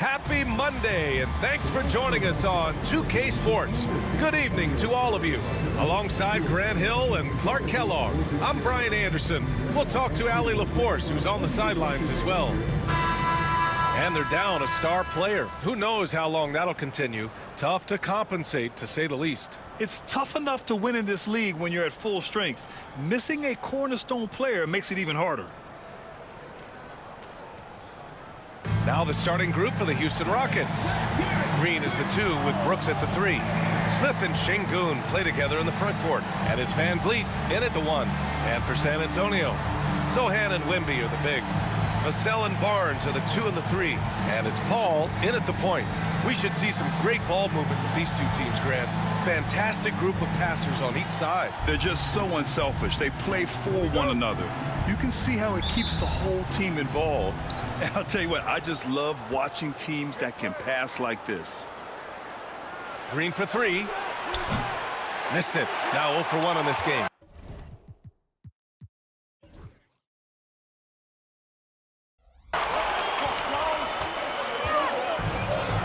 Happy Monday, and thanks for joining us on 2K Sports. Good evening to all of you. Alongside Grant Hill and Clark Kellogg, I'm Brian Anderson. We'll talk to Allie LaForce, who's on the sidelines as well. And they're down a star player. Who knows how long that'll continue. Tough to compensate, to say the least. It's tough enough to win in this league when you're at full strength. Missing a cornerstone player makes it even harder. Now the starting group for the Houston Rockets. Green is the 2 with Brooks at the 3. Smith and Şengün play together in the front court. And it's Van Vliet in at the 1. And for San Antonio, Sohan and Wemby are the bigs. Vassell and Barnes are the 2 and the 3. And it's Paul in at the point. We should see some great ball movement with these two teams, Grant. Fantastic group of passers on each side. They're just so unselfish. They play for one another. You can see how it keeps the whole team involved. And I'll tell you what, I just love watching teams that can pass like this. Green for 3. Missed it. Now 0 for 1 in this game.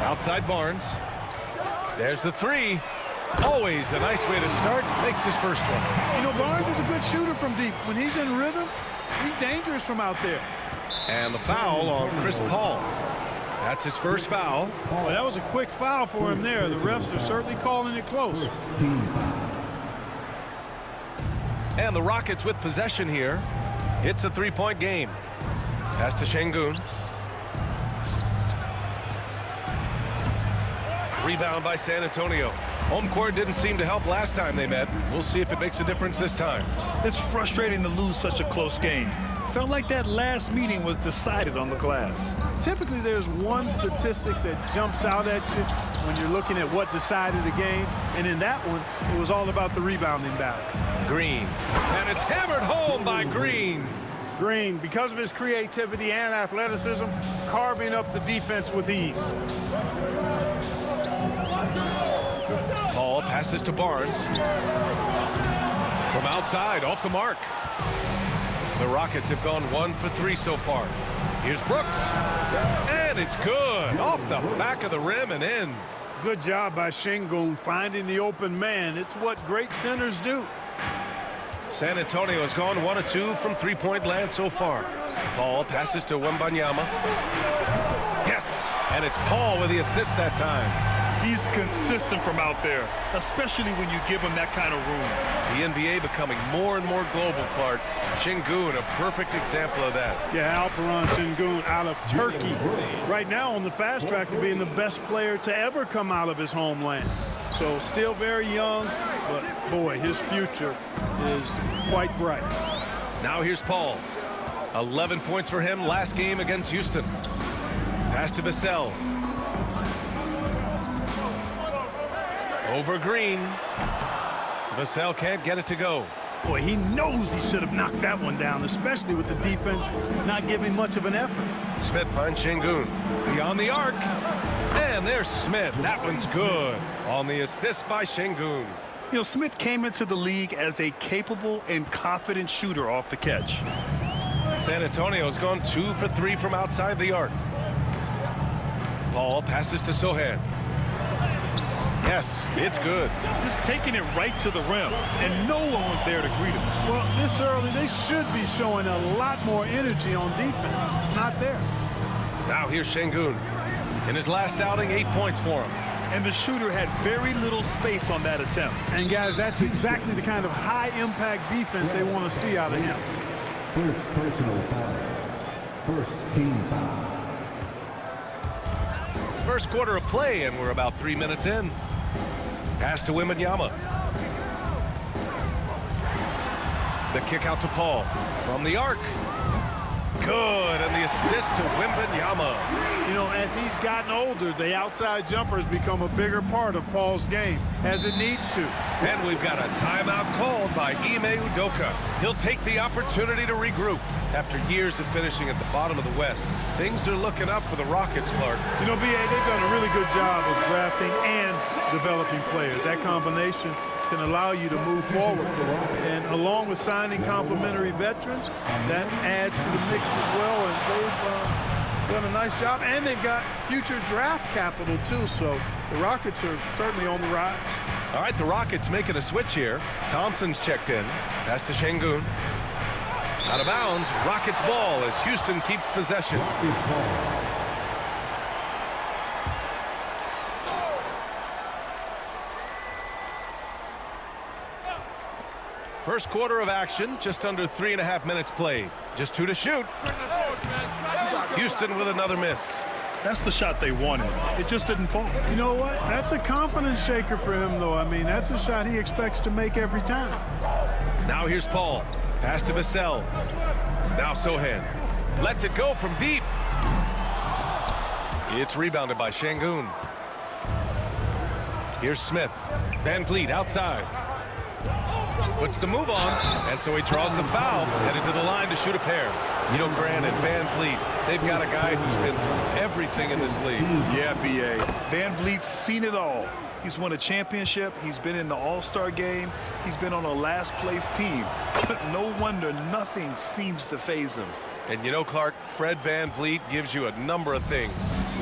Outside Barnes. There's the 3. Always a nice way to start. Makes his first one. You know, Barnes is a good shooter from deep. When he's in rhythm, he's dangerous from out there. And the foul on Chris Paul. That's his first foul. Well, that was a quick foul for him there. The refs are certainly calling it close. And the Rockets with possession here. It's a 3-point game. Pass to Şengün. Rebound by San Antonio. Home court didn't seem to help last time they met. We'll see if it makes a difference this time. It's frustrating to lose such a close game. Felt like that last meeting was decided on the glass. Typically, there's one statistic that jumps out at you when you're looking at what decided the game. And in that one, it was all about the rebounding battle. Green. And it's hammered home by Green. Green, because of his creativity and athleticism, carving up the defense with ease. Paul passes to Barnes. From outside, off the mark. The Rockets have gone 1 for 3 so far. Here's Brooks. And it's good. Off the back of the rim and in. Good job by Şengün finding the open man. It's what great centers do. San Antonio has gone 1 of 2 from three-point land so far. Paul passes to Wembanyama. Yes. And it's Paul with the assist that time. He's consistent from out there, especially when you give him that kind of room. The NBA becoming more and more global, Clark. Şengün, a perfect example of that. Yeah, Alperen Şengün out of Turkey. Right now on the fast track to being the best player to ever come out of his homeland. So still very young, but boy, his future is quite bright. Now here's Paul. 11 points for him last game against Houston. Pass to Vassell. Over Green. Vassell can't get it to go. Boy, he knows he should have knocked that one down, especially with the defense not giving much of an effort. Smith finds Şengün. Beyond the arc. And there's Smith. That one's good. On the assist by Şengün. You know, Smith came into the league as a capable and confident shooter off the catch. San Antonio's gone 2 for 3 from outside the arc. Paul passes to Sohan. Yes, it's good. Just taking it right to the rim, and no one was there to greet him. Well, this early, they should be showing a lot more energy on defense. It's not there. Now here's Şengün. In his last outing, 8 points for him. And the shooter had very little space on that attempt. And, guys, that's exactly the kind of high-impact defense they want to see out of him. First personal foul. First team foul. First quarter of play, and we're about 3 minutes in. Pass to Wembanyama. The kick out to Paul. From the arc. Good, and the assist to Wembanyama. You know, as he's gotten older, the outside jumper has become a bigger part of Paul's game, as it needs to. And we've got a timeout called by Ime Udoka. He'll take the opportunity to regroup. After years of finishing at the bottom of the West, things are looking up for the Rockets, Clark. You know, B.A., they've done a really good job of drafting and developing players. That combination can allow you to move forward. And along with signing complementary veterans, that adds to the mix as well. And they've done a nice job, and they've got future draft capital, too, so the Rockets are certainly on the rise. All right, the Rockets making a switch here. Thompson's checked in. Pass to Şengün. Out of bounds, Rockets ball as Houston keeps possession. First quarter of action, just under 3.5 minutes played. Just 2 to shoot. Houston with another miss. That's the shot they wanted. It just didn't fall. You know what? That's a confidence shaker for him, though. I mean, that's a shot he expects to make every time. Now here's Paul. Pass to Vassell. Now Sohan. Lets it go from deep. It's rebounded by Şengün. Here's Smith. Van Vliet outside. Puts the move on, and so he draws the foul, headed to the line to shoot a pair. You know, Grant and Van Vliet, they've got a guy who's been through everything in this league. Yeah, B.A. Van Vliet's seen it all. He's won a championship. He's been in the All-Star game. He's been on a last-place team. No wonder nothing seems to faze him. And you know, Clark, Fred Van Vliet gives you a number of things.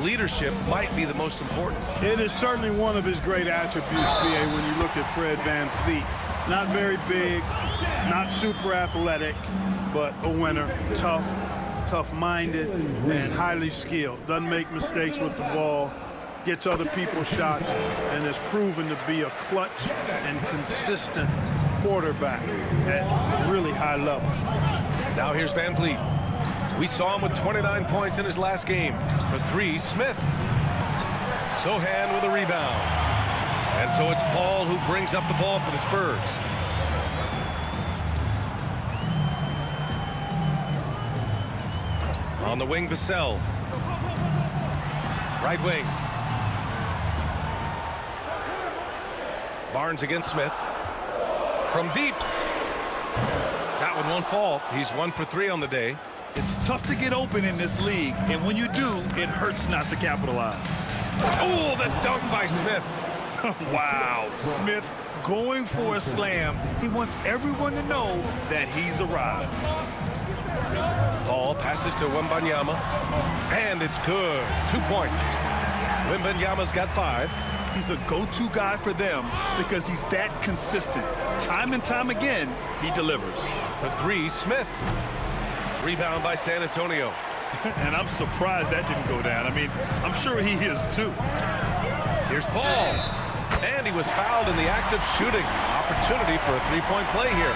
Leadership might be the most important. It is certainly one of his great attributes, B.A., when you look at Fred Van Vliet. Not very big, not super athletic, but a winner, tough-minded, and highly skilled. Doesn't make mistakes with the ball, gets other people's shots, and has proven to be a clutch and consistent quarterback at really high level. Now here's Van Vliet. We saw him with 29 points in his last game. For 3, Smith. Sohan with a rebound. And so it's Paul who brings up the ball for the Spurs. On the wing, Vassell. Right wing. Barnes against Smith. From deep. That one won't fall. He's 1 for 3 on the day. It's tough to get open in this league, and when you do, it hurts not to capitalize. Oh, the dunk by Smith. Wow, Smith going for a slam. He wants everyone to know that he's arrived. Ball passes to Wembanyama, and it's good. 2 points. Wembanyama's got 5. He's a go-to guy for them because he's that consistent. Time and time again, he delivers. For 3, Smith. Rebound by San Antonio. And I'm surprised that didn't go down. I mean, I'm sure he is too. Here's Paul. And he was fouled in the act of shooting. Opportunity for a 3-point play here.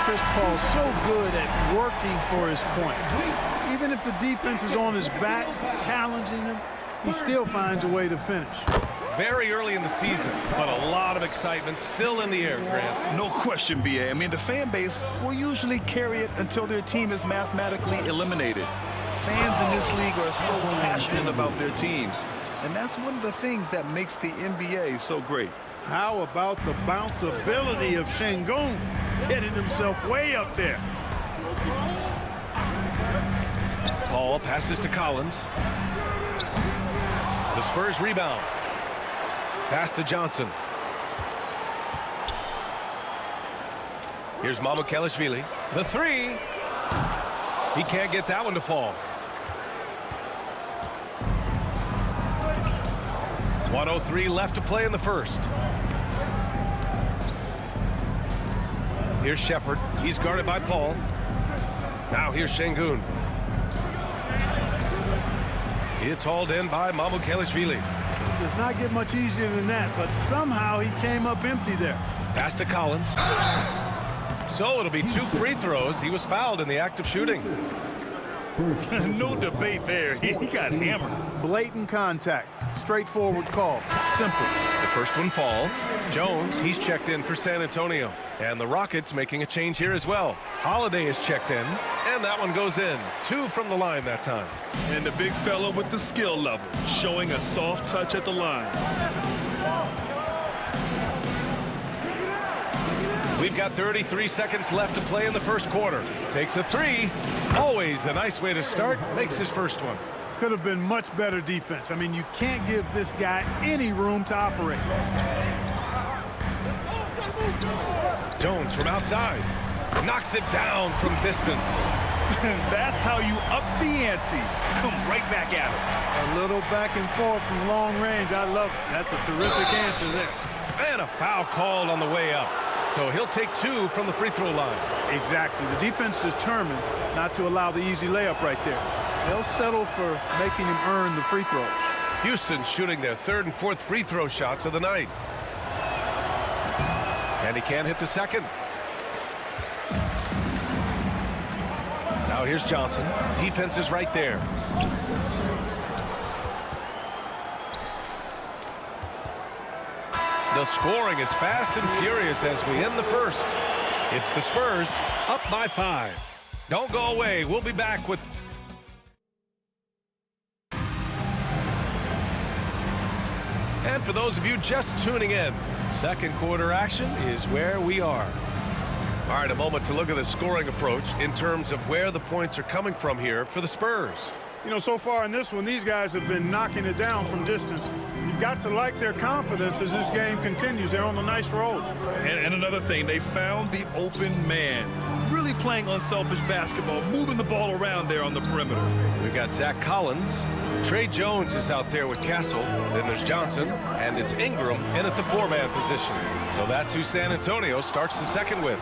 Chris Paul's so good at working for his point. Even if the defense is on his back, challenging him, he still finds a way to finish. Very early in the season, but a lot of excitement still in the air, Grant. No question, B.A. I mean, the fan base will usually carry it until their team is mathematically eliminated. Fans in this league are so passionate about their teams. And that's one of the things that makes the NBA so great. How about the bounceability of Şengün, getting himself way up there. Ball passes to Collins. The Spurs rebound. Pass to Johnson. Here's Mamukelashvili. The 3. He can't get that one to fall. 1:03 left to play in the first. Here's Shepard. He's guarded by Paul. Now here's Şengün. It's hauled in by Mamukelashvili. Does not get much easier than that, but somehow he came up empty there. Pass to Collins. So it'll be 2 free throws. He was fouled in the act of shooting. No debate there. He got hammered. Blatant contact. Straightforward call. Simple. The first one falls. Jones, he's checked in for San Antonio. And the Rockets making a change here as well. Holiday is checked in, and that one goes in. 2 from the line that time. And the big fella with the skill level, showing a soft touch at the line. We've got 33 seconds left to play in the first quarter. Takes a 3. Always a nice way to start. Makes his first one. Could have been much better defense. I mean, you can't give this guy any room to operate. Jones from outside. Knocks it down from distance. That's how you up the ante. Come right back at him. A little back and forth from long range. I love it. That's a terrific answer there. And a foul called on the way up. So he'll take 2 from the free throw line. Exactly. The defense determined not to allow the easy layup right there. They'll settle for making him earn the free throws. Houston shooting their 3rd and 4th free throw shots of the night. And he can't hit the second. Now here's Johnson. Defense is right there. The scoring is fast and furious as we end the first. It's the Spurs up by 5. Don't go away. We'll be back with... And for those of you just tuning in, second quarter action is where we are. All right, a moment to look at the scoring approach in terms of where the points are coming from here for the Spurs. You know, so far in this one, these guys have been knocking it down from distance. You've got to like their confidence as this game continues. They're on a nice roll. And another thing, they found the open man. Really playing unselfish basketball, moving the ball around there on the perimeter. We've got Zach Collins. Trey Jones is out there with Castle. Then there's Johnson, and it's Ingram in at the 4-man position. So that's who San Antonio starts the second with.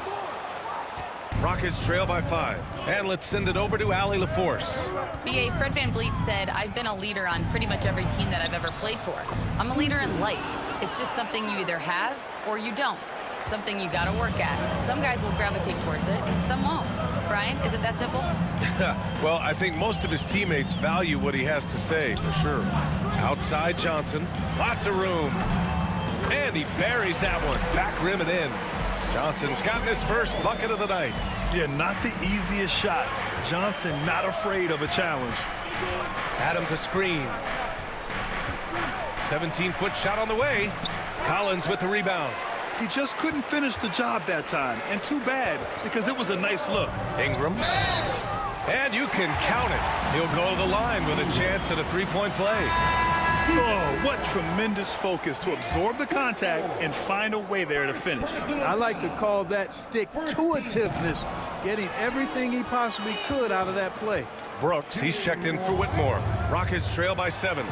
Rockets trail by 5. And let's send it over to Allie LaForce. BA, Fred VanVleet said, I've been a leader on pretty much every team that I've ever played for. I'm a leader in life. It's just something you either have or you don't. Something you gotta work at. Some guys will gravitate towards it, and some won't. Brian, is it that simple? Well, I think most of his teammates value what he has to say, for sure. Outside Johnson, lots of room. And he buries that one. Back rim and in. Johnson's gotten his first bucket of the night. Yeah, not the easiest shot. Johnson not afraid of a challenge. Adams a screen. 17-foot shot on the way. Collins with the rebound. He just couldn't finish the job that time, and too bad, because it was a nice look. Ingram. And you can count it. He'll go to the line with a chance at a three-point play. Oh, what tremendous focus to absorb the contact and find a way there to finish. I like to call that stick-to-itiveness, getting everything he possibly could out of that play. Brooks, he's checked in for Whitmore. Rockets trail by 7.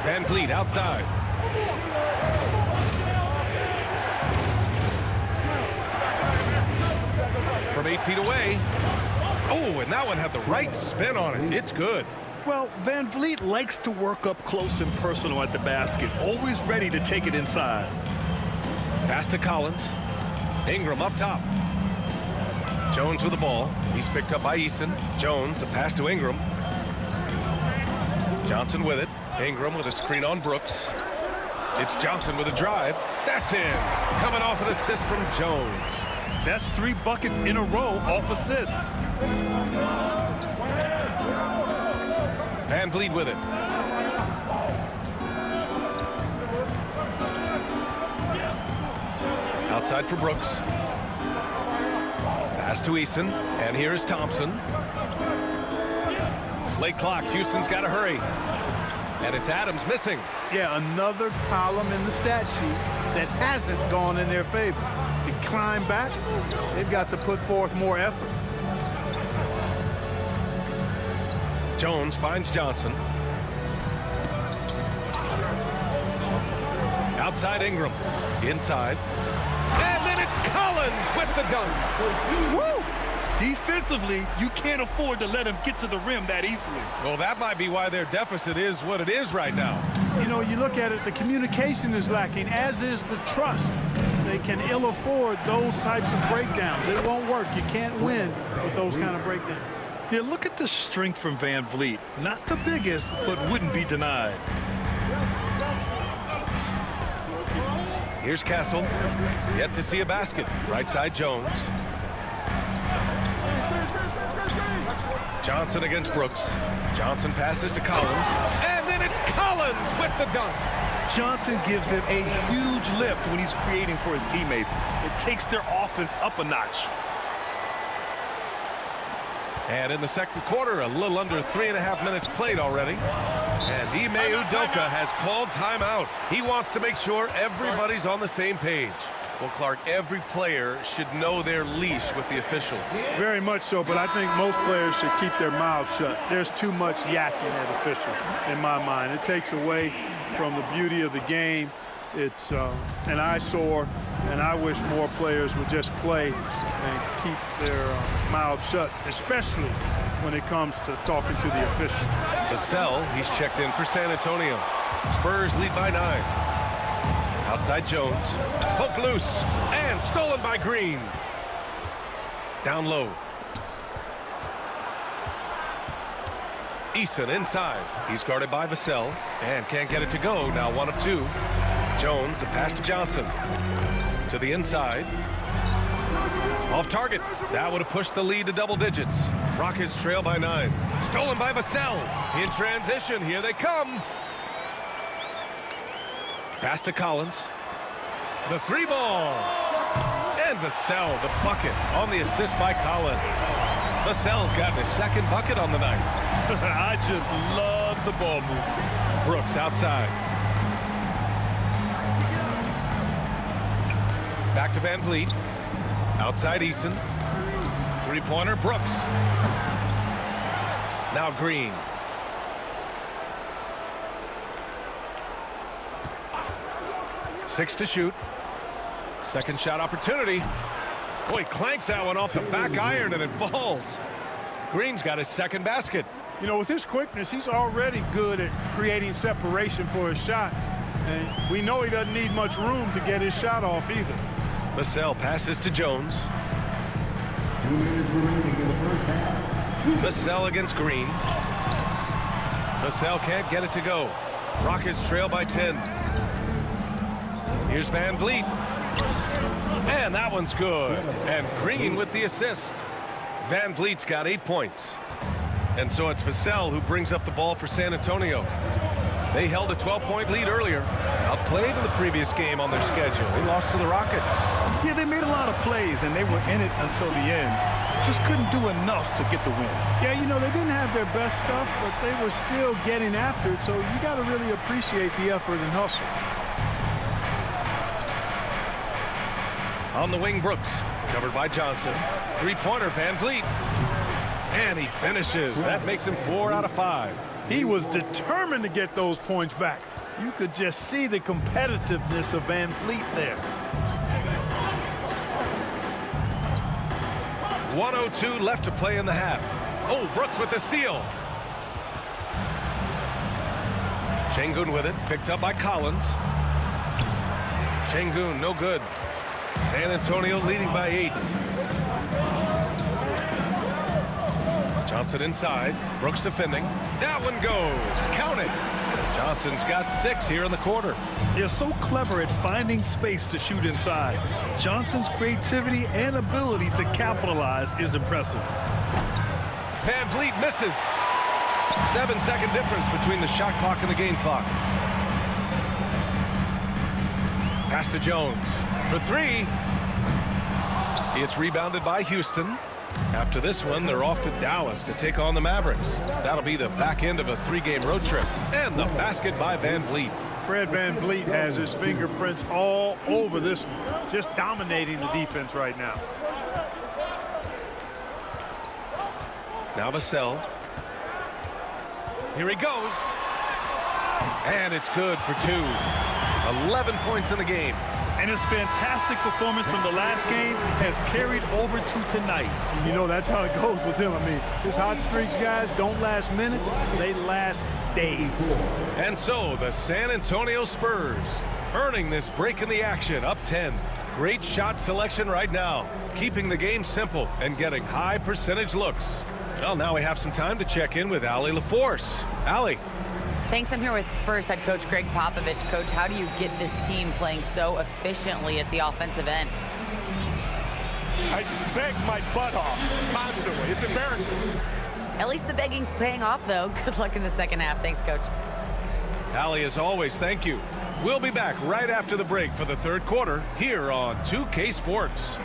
VanVleet outside. From 8 feet away. Oh, and that one had the right spin on it. It's good. Well, VanVleet likes to work up close and personal at the basket, always ready to take it inside. Pass to Collins. Ingram up top. Jones with the ball. He's picked up by Eason. Jones, the pass to Ingram. Johnson with it. Ingram with a screen on Brooks. It's Johnson with a drive. That's in. Coming off an assist from Jones. That's 3 buckets in a row off assist. VanVleet with it. Outside for Brooks. Pass to Eason. And here is Thompson. Late clock. Houston's got to hurry. And it's Adams missing. Yeah, another column in the stat sheet that hasn't gone in their favor. To climb back, they've got to put forth more effort. Jones finds Johnson. Outside Ingram. Inside. And then it's Collins with the dunk. Woo! Defensively, you can't afford to let him get to the rim that easily. Well, that might be why their deficit is what it is right now. You know, you look at it, the communication is lacking, as is the trust. They can ill afford those types of breakdowns. It won't work. You can't win with those kind of breakdowns. Yeah, look at the strength from VanVleet. Not the biggest, but wouldn't be denied. Here's Castle. Yet to see a basket. Right side Jones. Johnson against Brooks. Johnson passes to Collins. And then it's Collins with the dunk. Johnson gives them a huge lift when he's creating for his teammates. It takes their offense up a notch. And in the second quarter, a little under 3.5 minutes played already. And Ime Udoka has called timeout. He wants to make sure everybody's on the same page. Well, Clark, every player should know their leash with the officials. Very much so, but I think most players should keep their mouths shut. There's too much yakking at officials, in my mind. It takes away from the beauty of the game. It's an eyesore, and I wish more players would just play and keep their mouths shut, especially when it comes to talking to the official. Vassell, he's checked in for San Antonio. Spurs lead by 9. Outside Jones, poked loose, and stolen by Green. Down low. Eason inside. He's guarded by Vassell, and can't get it to go. Now 1 of 2. Jones, the pass to Johnson. To the inside. Off target. That would have pushed the lead to double digits. Rockets trail by 9. Stolen by Vassell. In transition, here they come. Pass to Collins. The 3-ball. And Vassell, the bucket on the assist by Collins. Vassell's gotten his 2nd bucket on the night. I just love the ball movement. Brooks outside. Back to Van Vliet. Outside Eason. 3-pointer, Brooks. Now Green. Six to shoot. Second shot opportunity. Boy, clanks that one off the back iron and it falls. Green's got his 2nd basket. You know, with his quickness, he's already good at creating separation for his shot. And we know he doesn't need much room to get his shot off either. Vassell passes to Jones. 2 minutes remaining in the first half. Vassell against Green. Vassell can't get it to go. Rockets trail by 10. Here's Van Vliet. And that one's good. And Green with the assist. Van Vliet's got 8 points. And so it's Vassell who brings up the ball for San Antonio. They held a 12-point lead earlier. Outplayed in the previous game on their schedule. They lost to the Rockets. Yeah, they made a lot of plays, and they were in it until the end. Just couldn't do enough to get the win. Yeah, you know, they didn't have their best stuff, but they were still getting after it, so you got to really appreciate the effort and hustle. On the wing, Brooks. Covered by Johnson. 3-pointer, Van Vliet. And he finishes. That makes him 4 out of 5. He was determined to get those points back. You could just see the competitiveness of Van Vliet there. 1:02 left to play in the half. Oh, Brooks with the steal. Şengün with it, picked up by Collins. Şengün, no good. San Antonio leading by 8. Johnson inside. Brooks defending. That one goes. Count it. Johnson's got 6 here in the quarter. They're so clever at finding space to shoot inside. Johnson's creativity and ability to capitalize is impressive. Van Vliet misses. 7-second difference between the shot clock and the game clock. Pass to Jones for 3. It's rebounded by Houston. After this one, they're off to Dallas to take on the Mavericks. That'll be the back end of a 3-game road trip. And the basket by Van Vliet. Fred Van Vliet has his fingerprints all over this one, just dominating the defense right now. Now Vassell. Here he goes. And it's good for 2. 11 points in the game. And his fantastic performance from the last game has carried over to tonight. And you know, that's how it goes with him. I mean, his hot streaks, guys, don't last minutes. They last days. And so the San Antonio Spurs earning this break in the action, up 10. Great shot selection right now, keeping the game simple and getting high percentage looks. Well, now we have some time to check in with Allie LaForce. Allie. Thanks. I'm here with Spurs head coach Greg Popovich. Coach, how do you get this team playing so efficiently at the offensive end? I beg my butt off constantly. It's embarrassing. At least the begging's paying off, though. Good luck in the second half. Thanks, Coach. Allie, as always, thank you. We'll be back right after the break for the third quarter here on 2K Sports.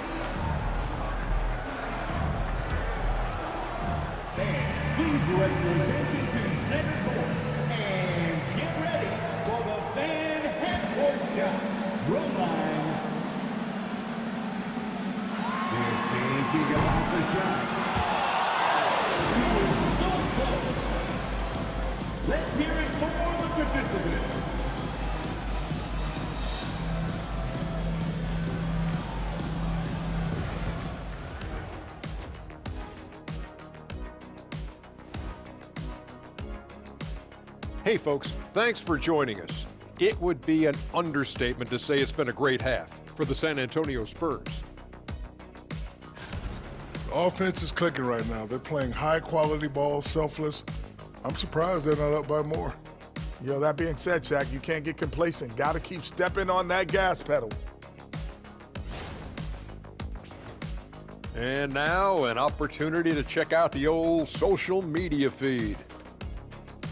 Please direct your attention to center court and get ready for the fan half-court shot. Drum line. Picking up off the shot. He was so close. Let's hear it for the participants. Hey folks, thanks for joining us. It would be an understatement to say it's been a great half for the San Antonio Spurs. Offense is clicking right now. They're playing high-quality ball, selfless. I'm surprised they're not up by more. Yo, that being said, Shaq, you can't get complacent. Got to keep stepping on that gas pedal. And now, an opportunity to check out the old social media feed.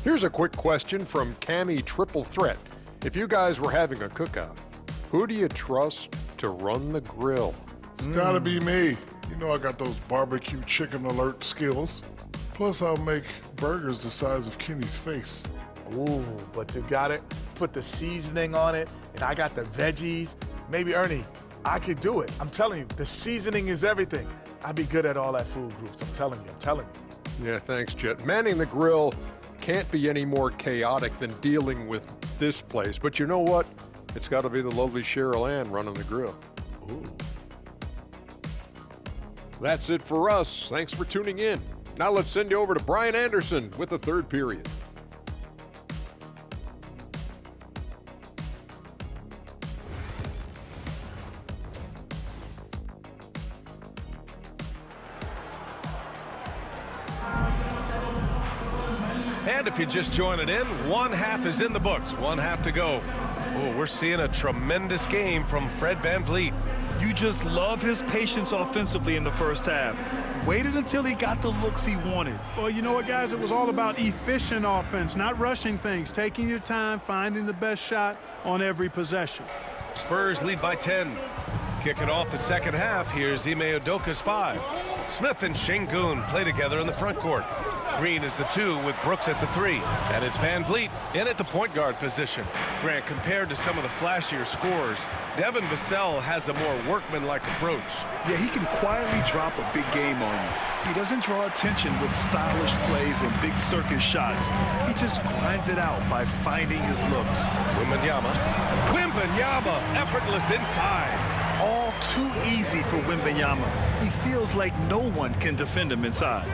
Here's a quick question from Cammy Triple Threat. If you guys were having a cookout, who do you trust to run the grill? It's gotta be me. You know I got those barbecue chicken alert skills. Plus, I'll make burgers the size of Kenny's face. Ooh, but you got it. Put the seasoning on it, and I got the veggies. Maybe, Ernie, I could do it. I'm telling you, the seasoning is everything. I'd be good at all that food groups. I'm telling you. Yeah, thanks, Jet. Manning the grill can't be any more chaotic than dealing with this place. But you know what? It's got to be the lovely Cheryl Ann running the grill. Ooh. That's it for us. Thanks for tuning in. Now let's send you over to Brian Anderson with the third period. And if you're just joining in, one half is in the books, one half to go. Oh, we're seeing a tremendous game from Fred VanVleet. You just love his patience offensively in the first half. Waited until he got the looks he wanted. Well, you know what, guys? It was all about efficient offense, not rushing things, taking your time, finding the best shot on every possession. Spurs lead by 10. Kicking off the second half, here's Ime Udoka's 5. Smith and Şengün play together in the front court. Green is the 2 with Brooks at the 3. And it's VanVleet in at the point guard position. Grant, compared to some of the flashier scorers, Devin Vassell has a more workmanlike approach. Yeah, he can quietly drop a big game on you. He doesn't draw attention with stylish plays and big circus shots. He just grinds it out by finding his looks. Wembanyama, effortless inside. All too easy for Wembanyama. He feels like no one can defend him inside.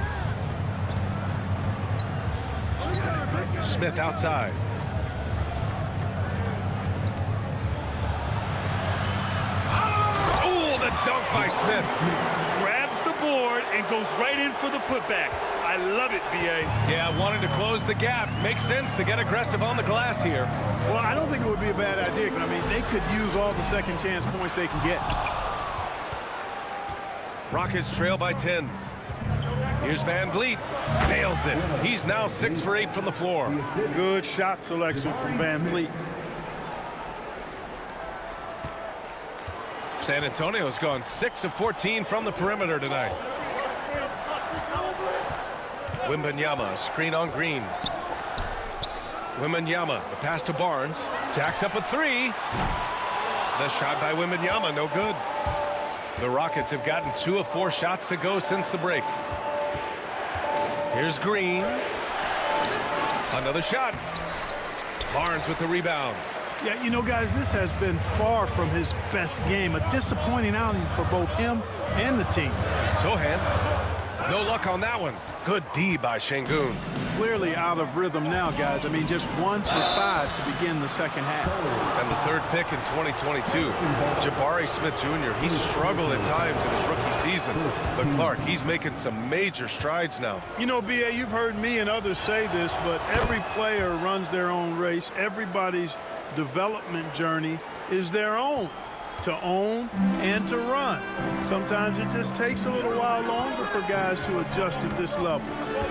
Smith outside. Oh, the dunk by Smith. Grabs the board and goes right in for the putback. I love it, B.A. Yeah, wanting to close the gap. Makes sense to get aggressive on the glass here. Well, I don't think it would be a bad idea. I mean, they could use all the second chance points they can get. Rockets trail by 10. Here's VanVleet. Nails it. He's now 6 for 8 from the floor. Good shot selection from VanVleet. San Antonio's gone 6 of 14 from the perimeter tonight. Wembanyama, screen on Green. Wembanyama, the pass to Barnes. Jacks up a 3. The shot by Wembanyama, no good. The Rockets have gotten 2 of 4 shots to go since the break. Here's Green. Another shot. Barnes with the rebound. Yeah, you know, guys, this has been far from his best game. A disappointing outing for both him and the team. Sohan. No luck on that one. Good D by Şengün. Clearly out of rhythm now, guys. I mean, just 1 for 5 to begin the second half. And the third pick in 2022, Jabari Smith Jr. He struggled at times in his rookie season. But Clark, he's making some major strides now. You know, B.A., you've heard me and others say this, but every player runs their own race. Everybody's development journey is their own, to own and to run. Sometimes it just takes a little while longer for guys to adjust at this level.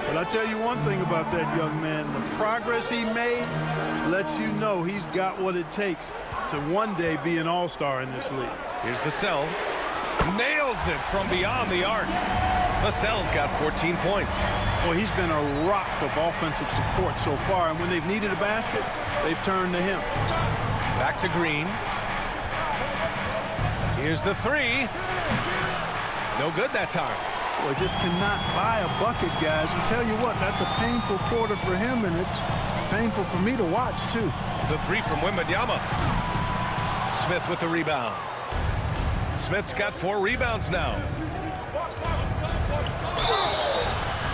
But I tell you one thing about that young man, the progress he made lets you know he's got what it takes to one day be an all-star in this league. Here's Vassell. Nails it from beyond the arc. Vassell's got 14 points. Well, he's been a rock of offensive support so far, and when they've needed a basket, they've turned to him. Back to Green. Here's the 3. No good that time. Boy, just cannot buy a bucket, guys. You tell you what, that's a painful quarter for him, and it's painful for me to watch, too. The three from Wembanyama. Smith with the rebound. Smith's got 4 rebounds now.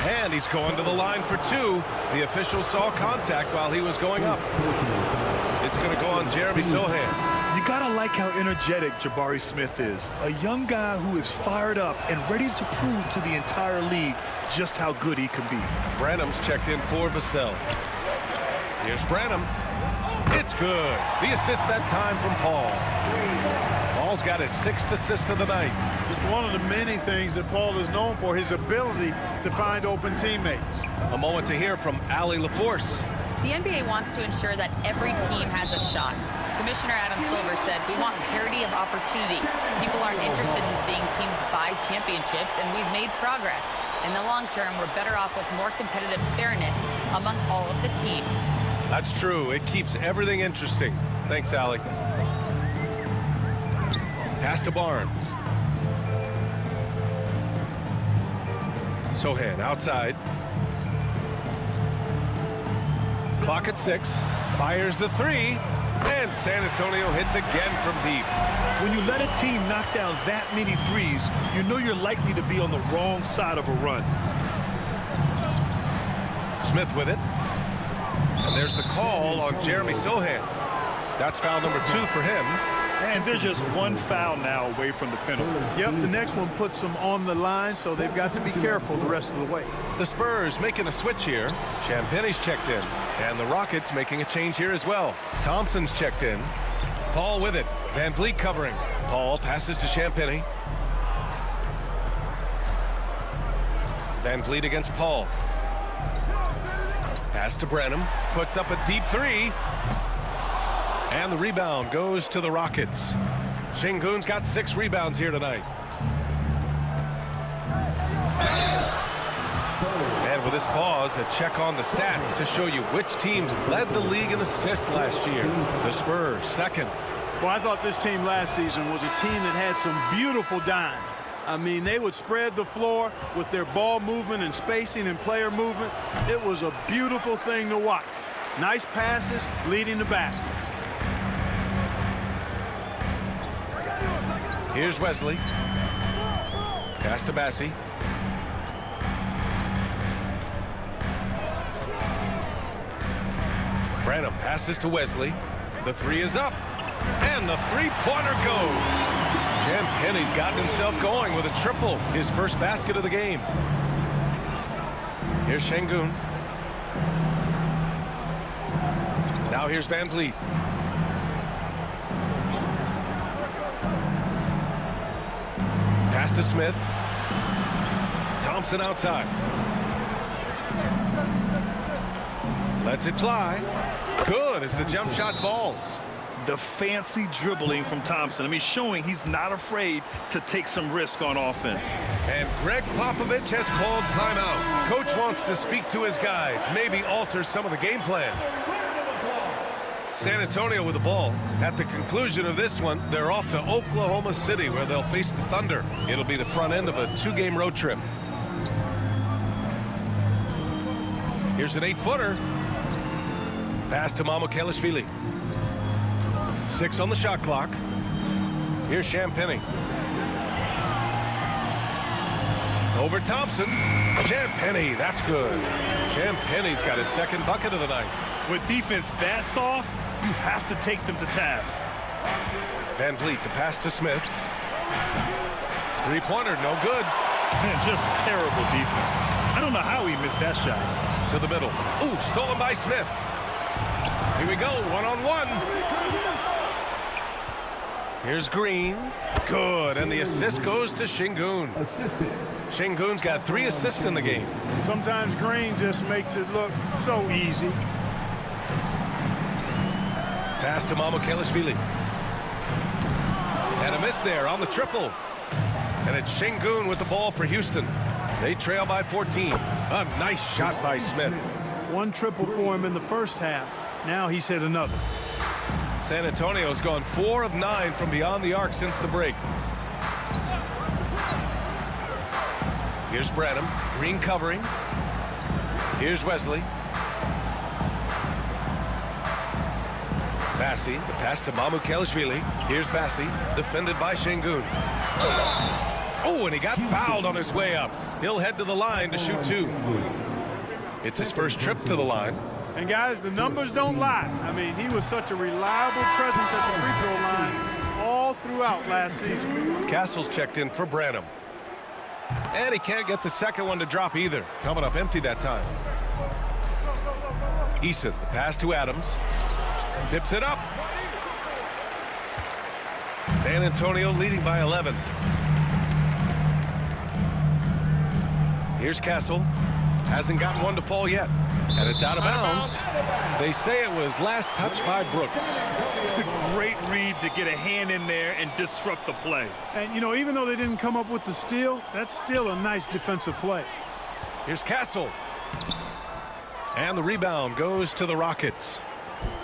And he's going to the line for 2. The official saw contact while he was going up. It's going to go on Jeremy Sohan. You gotta like how energetic Jabari Smith is. A young guy who is fired up and ready to prove to the entire league just how good he can be. Branham's checked in for Vassell. Here's Branham. It's good. The assist that time from Paul. Paul's got his 6th assist of the night. It's one of the many things that Paul is known for, his ability to find open teammates. A moment to hear from Allie LaForce. The NBA wants to ensure that every team has a shot. Commissioner Adam Silver said, we want parity of opportunity. People aren't interested in seeing teams buy championships, and we've made progress. In the long term, we're better off with more competitive fairness among all of the teams. That's true. It keeps everything interesting. Thanks, Allie. Pass to Barnes. Sohan outside. Clock at 6. Fires the 3. And San Antonio hits again from deep. When you let a team knock down that many threes, you know you're likely to be on the wrong side of a run. Smith with it. And there's the call on Jeremy Sohan. That's foul number 2 for him. And they're just one foul now away from the penalty. Yep, the next one puts them on the line, so they've got to be careful the rest of the way. The Spurs making a switch here. Champagne's checked in. And the Rockets making a change here as well. Thompson's checked in. Paul with it. Van Vliet covering. Paul passes to Champagne. Van Vliet against Paul. Pass to Branham. Puts up a deep 3. And the rebound goes to the Rockets. Şengün's got 6 rebounds here tonight. And with this pause, a check on the stats to show you which teams led the league in assists last year. The Spurs, 2nd. Well, I thought this team last season was a team that had some beautiful dimes. I mean, they would spread the floor with their ball movement and spacing and player movement. It was a beautiful thing to watch. Nice passes leading to baskets. Here's Wesley. Pass to Bassie. Branham passes to Wesley. The 3 is up. And the 3-pointer goes. Champagne's gotten himself going with a triple. His first basket of the game. Here's Şengün. Now here's Van Vliet. Pass to Smith. Thompson outside. Lets it fly. Good as the jump shot falls. The fancy dribbling from Thompson. I mean, showing he's not afraid to take some risk on offense. And Greg Popovich has called timeout. Coach wants to speak to his guys, maybe alter some of the game plan. San Antonio with the ball. At the conclusion of this one, they're off to Oklahoma City, where they'll face the Thunder. It'll be the front end of a 2-game road trip. Here's an 8-footer. Pass to Mamukelashvili. 6 on the shot clock. Here's Champagne. Over Thompson. Champagne, that's good. Champagne's got his 2nd bucket of the night. With defense that soft, you have to take them to task. Van Vliet, the pass to Smith. 3-pointer, no good. Man, just terrible defense. I don't know how he missed that shot. To the middle. Ooh, stolen by Smith. Here we go, 1-on-1. Here's Green. Good, and the assist goes to Şengün. Şengün's got 3 assists in the game. Sometimes Green just makes it look so easy. Pass to Mamukelashvili. And a miss there on the triple. And it's Şengün with the ball for Houston. They trail by 14. A nice shot by Smith. 1 triple for him in the first half. Now he's hit another. San Antonio's gone 4 of 9 from beyond the arc since the break. Here's Branham. Green covering. Here's Wesley. Bassi, the pass to Mamukelashvili. Here's Bassi, defended by Şengün. Oh, and he got fouled on his way up. He'll head to the line to shoot 2. It's his first trip to the line. And guys, the numbers don't lie. I mean, he was such a reliable presence at the free throw line all throughout last season. Castle's checked in for Branham. And he can't get the second one to drop either. Coming up empty that time. Eason, the pass to Adams. Tips it up. San Antonio leading by 11. Here's Castle. Hasn't gotten one to fall yet. And it's out of bounds. They say it was last touched by Brooks. Great read to get a hand in there and disrupt the play. And, you know, even though they didn't come up with the steal, that's still a nice defensive play. Here's Castle. And the rebound goes to the Rockets.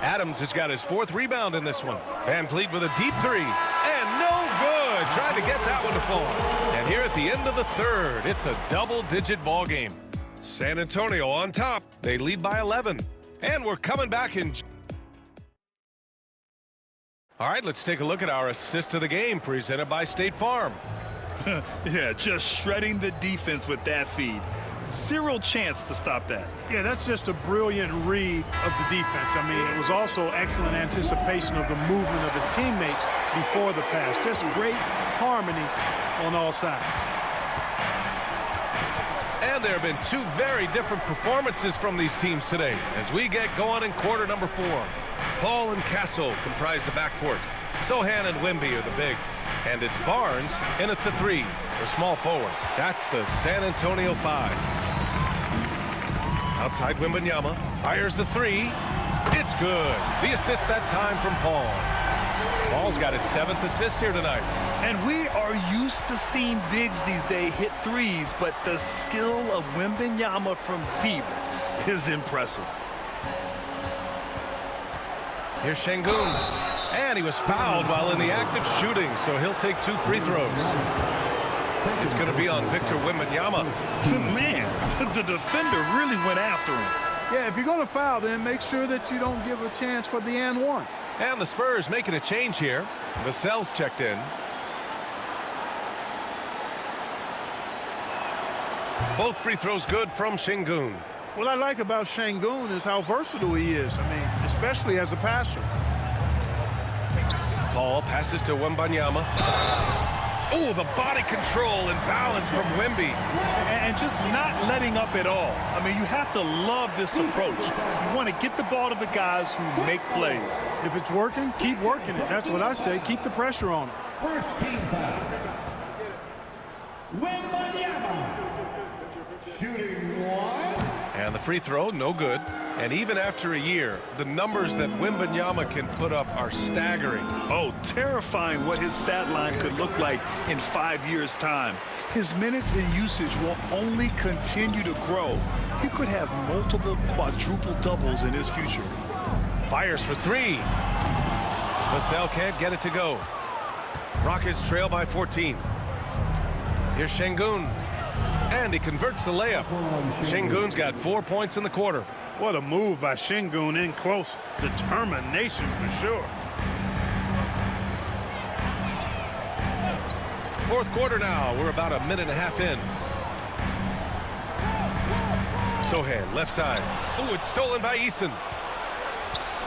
Adams has got his 4th rebound in this one. Van Vliet with a deep 3. And no good. Trying to get that one to fall. And here at the end of the 3rd, it's a double-digit ball game. San Antonio on top. They lead by 11. And we're coming back in. All right, let's take a look at our assist of the game presented by State Farm. Yeah, just shredding the defense with that feed. Zero chance to stop that. Yeah, that's just a brilliant read of the defense. I mean, it was also excellent anticipation of the movement of his teammates before the pass. Just great harmony on all sides. And there have been 2 very different performances from these teams today as we get going in quarter number 4. Paul and Castle comprise the backcourt. Sohan and Wimby are the bigs. And it's Barnes in at the 3, the small forward. That's the San Antonio 5. Outside Wembanyama, fires the 3. It's good. The assist that time from Paul. Paul's got his 7th assist here tonight. And we are used to seeing bigs these days hit threes, but the skill of Wembanyama from deep is impressive. Here's Şengün. And he was fouled while in the act of shooting, so he'll take 2 free throws. It's going to be on Victor Wembanyama. Man, the defender really went after him. Yeah, if you're going to foul, then make sure that you don't give a chance for the and one. And the Spurs making a change here. Vassell's checked in. Both free throws good from Şengün. What I like about Şengün is how versatile he is. I mean, especially as a passer. Paul passes to Wembanyama. Oh, the body control and balance from Wemby. And just not letting up at all. I mean, you have to love this approach. You want to get the ball to the guys who make plays. If it's working, keep working it. That's what I say. Keep the pressure on him. First team foul. Wembanyama. Shooting 1. And the free throw, no good. And even after a year, the numbers that Wembanyama can put up are staggering. Oh, terrifying what his stat line could look like in 5 years' time. His minutes and usage will only continue to grow. He could have multiple quadruple doubles in his future. Fires for 3. Vassell can't get it to go. Rockets trail by 14. Here's Şengün. And he converts the layup. Şengün's got 4 points in the quarter. What a move by Şengün in close. Determination for sure. Fourth quarter now. We're about a minute and a half in. Sohan, left side. Oh, it's stolen by Eason.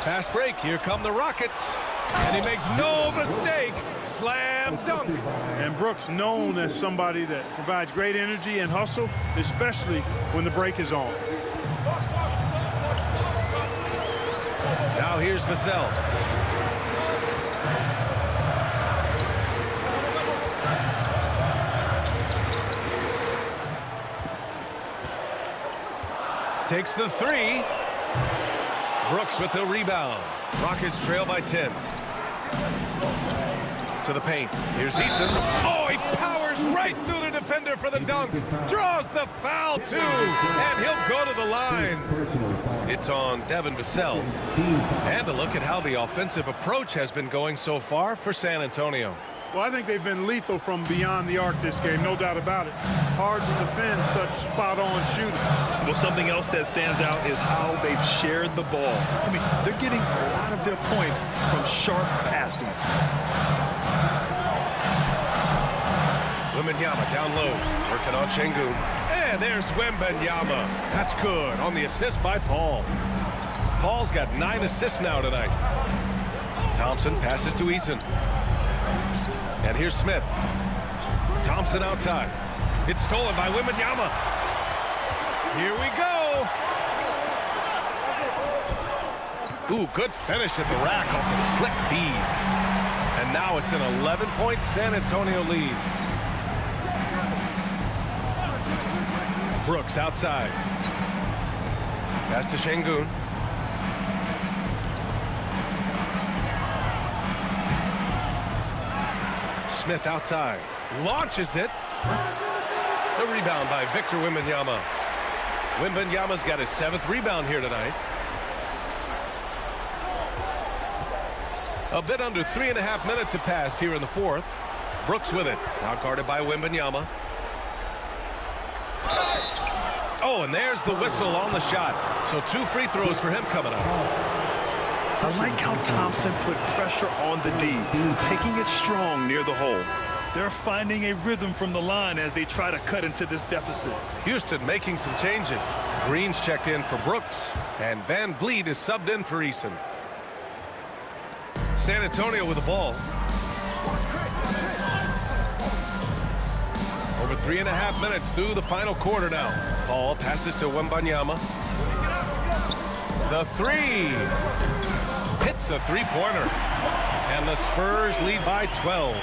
Fast break. Here come the Rockets. And he makes no mistake. Slam dunk. And Brooks known as somebody that provides great energy and hustle, especially when the break is on. Now here's Vassell. Takes the 3. Brooks with the rebound. Rockets trail by 10. To the paint. Here's Eason. Oh, he powers right through the defender for the dunk. Draws the foul, too. And he'll go to the line. It's on Devin Vassell. And a look at how the offensive approach has been going so far for San Antonio. Well, I think they've been lethal from beyond the arc this game, no doubt about it. Hard to defend such spot-on shooting. Well, something else that stands out is how they've shared the ball. I mean, they're getting a lot of their points from sharp passing. Wembanyama down low, working on Şengün. And there's Wembanyama. That's good on the assist by Paul. Paul's got 9 assists now tonight. Thompson passes to Eason. And here's Smith. Thompson outside. It's stolen by Wembanyama. Here we go. Ooh, good finish at the rack off the slick feed. And now it's an 11-point San Antonio lead. Brooks outside. Pass to Şengün. Smith outside. Launches it. The rebound by Victor Wembanyama. Wembanyama's got his 7th rebound here tonight. A bit under 3.5 minutes have passed here in the 4th. Brooks with it. Now guarded by Wembanyama. Oh, and there's the whistle on the shot. So 2 free throws for him coming up. I like how Thompson put pressure on the D, taking it strong near the hole. They're finding a rhythm from the line as they try to cut into this deficit. Houston making some changes. Green's checked in for Brooks, and Van Vliet is subbed in for Eason. San Antonio with the ball. Over 3.5 minutes through the final quarter now. Paul passes to Wembanyama. The 3. Hits a 3-pointer. And the Spurs lead by 12.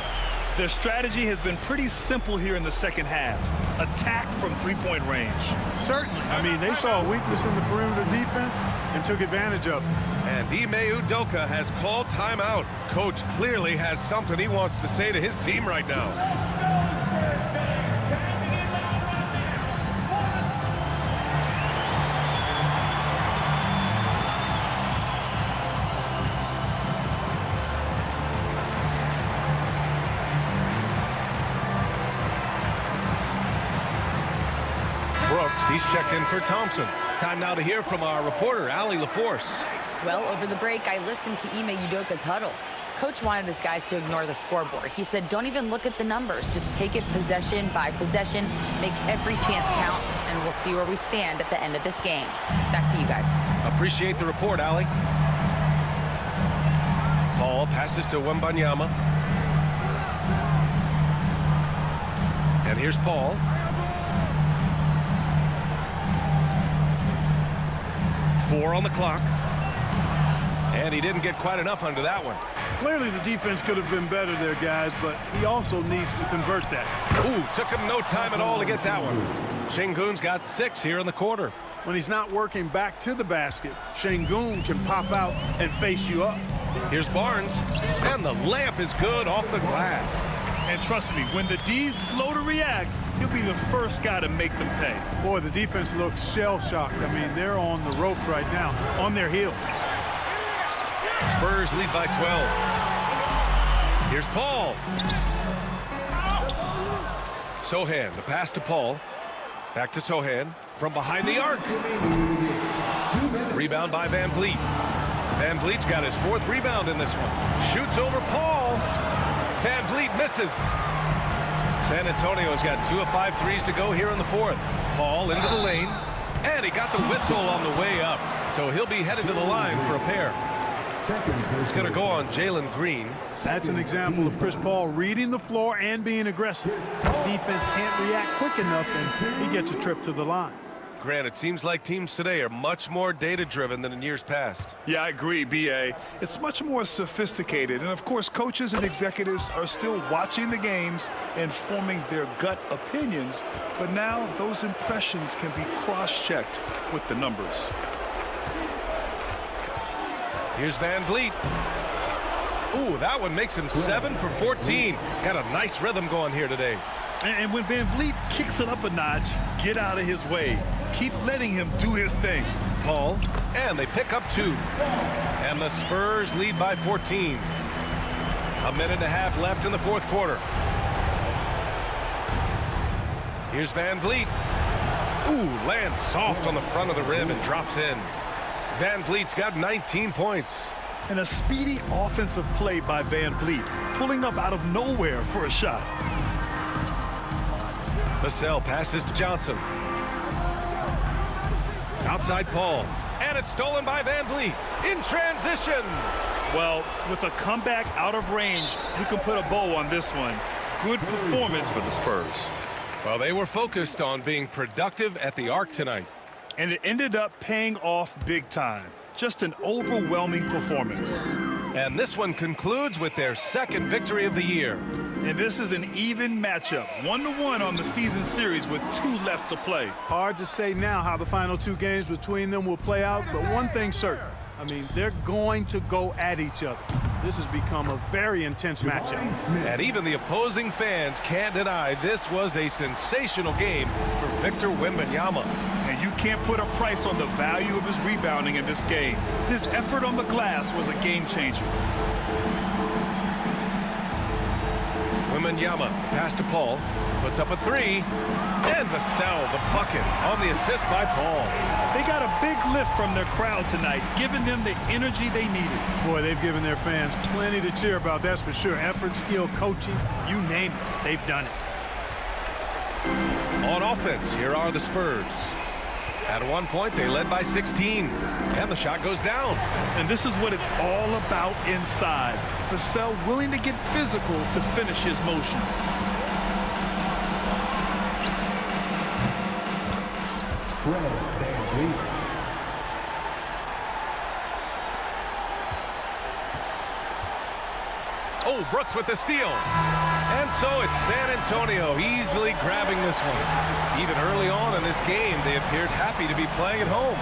Their strategy has been pretty simple here in the second half. Attack from 3-point range. Certainly. I mean, they saw a weakness in the perimeter defense and took advantage of it. And Ime Udoka has called timeout. Coach clearly has something he wants to say to his team right now. He's checked in for Thompson. Time now to hear from our reporter, Allie LaForce. Well, over the break, I listened to Ime Udoka's huddle. Coach wanted his guys to ignore the scoreboard. He said, don't even look at the numbers. Just take it possession by possession, make every chance count, and we'll see where we stand at the end of this game. Back to you guys. Appreciate the report, Allie. Paul passes to Wembanyama. And here's Paul. 4 on the clock. And he didn't get quite enough under that one. Clearly the defense could have been better there, guys, but he also needs to convert that. Ooh, took him no time at all to get that one. Şengün's got 6 here in the quarter. When he's not working back to the basket, Şengün can pop out and face you up. Here's Barnes, and the layup is good off the glass. And trust me, when the D's slow to react, he'll be the first guy to make them pay. Boy, the defense looks shell-shocked. I mean, they're on the ropes right now, on their heels. Spurs lead by 12. Here's Paul. Sochan, the pass to Paul. Back to Sochan from behind the arc. Rebound by Van Vliet. Van Vliet's got his 4th rebound in this one. Shoots over Paul. Van Vliet misses. San Antonio's got 2 of 5 threes to go here in the 4th. Paul into the lane. And he got the whistle on the way up. So he'll be headed to the line for a pair. It's going to go on Jalen Green. That's an example of Chris Paul reading the floor and being aggressive. Defense can't react quick enough, and he gets a trip to the line. Grant, it seems like teams today are much more data-driven than in years past. Yeah, I agree, B.A. It's much more sophisticated. And, of course, coaches and executives are still watching the games and forming their gut opinions. But now those impressions can be cross-checked with the numbers. Here's Van Vliet. Ooh, that one makes him 7 for 14. Got a nice rhythm going here today. And when Van Vliet kicks it up a notch, get out of his way. Keep letting him do his thing. Paul, and they pick up 2. And the Spurs lead by 14. A minute and a half left in the fourth quarter. Here's Van Vliet. Ooh, lands soft on the front of the rim and drops in. Van Vliet's got 19 points. And a speedy offensive play by Van Vliet, pulling up out of nowhere for a shot. Vassell passes to Johnson. Outside Paul. And it's stolen by Van Vliet in transition. Well, with a comeback out of range, you can put a bow on this one. Good performance for the Spurs. Well, they were focused on being productive at the arc tonight. And it ended up paying off big time. Just an overwhelming performance. And this one concludes with their second victory of the year. And this is an even matchup, 1-1 on the season series with 2 left to play. Hard to say now how the final 2 games between them will play out, but one thing's certain. I mean, they're going to go at each other. This has become a very intense matchup. And even the opposing fans can't deny this was a sensational game for Victor Wembanyama. And you can't put a price on the value of his rebounding in this game. His effort on the glass was a game changer. Wembanyama pass to Paul, puts up a 3, and Vassell the bucket on the assist by Paul. They got a big lift from their crowd tonight, giving them the energy they needed. Boy, they've given their fans plenty to cheer about, that's for sure. Effort, skill, coaching, you name it, they've done it. On offense, here are the Spurs. At one point, they led by 16, and the shot goes down. And this is what it's all about inside. Vassell willing to get physical to finish his motion. Oh, Brooks with the steal. And so it's San Antonio easily grabbing this one. Even early on in this game, they appeared happy to be playing at home.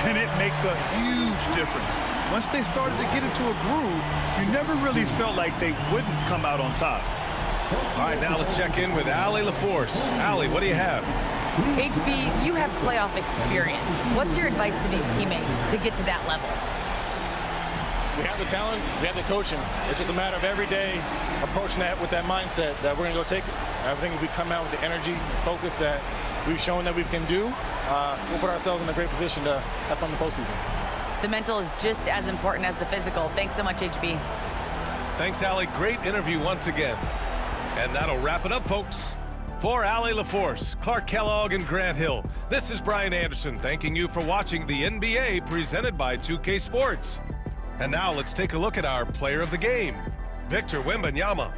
And it makes a huge difference. Once they started to get into a groove, you never really felt like they wouldn't come out on top. All right, now let's check in with Allie LaForce. Allie, what do you have? HB, you have playoff experience. What's your advice to these teammates to get to that level? We have the talent, we have the coaching. It's just a matter of every day approaching that with that mindset that we're going to go take it. I think if we come out with the energy and focus that we've shown that we can do, we'll put ourselves in a great position to have fun in the postseason. The mental is just as important as the physical. Thanks so much, HB. Thanks, Allie. Great interview once again. And that'll wrap it up, folks. For Allie LaForce, Clark Kellogg, and Grant Hill, this is Brian Anderson thanking you for watching the NBA presented by 2K Sports. And now let's take a look at our player of the game, Victor Wembanyama.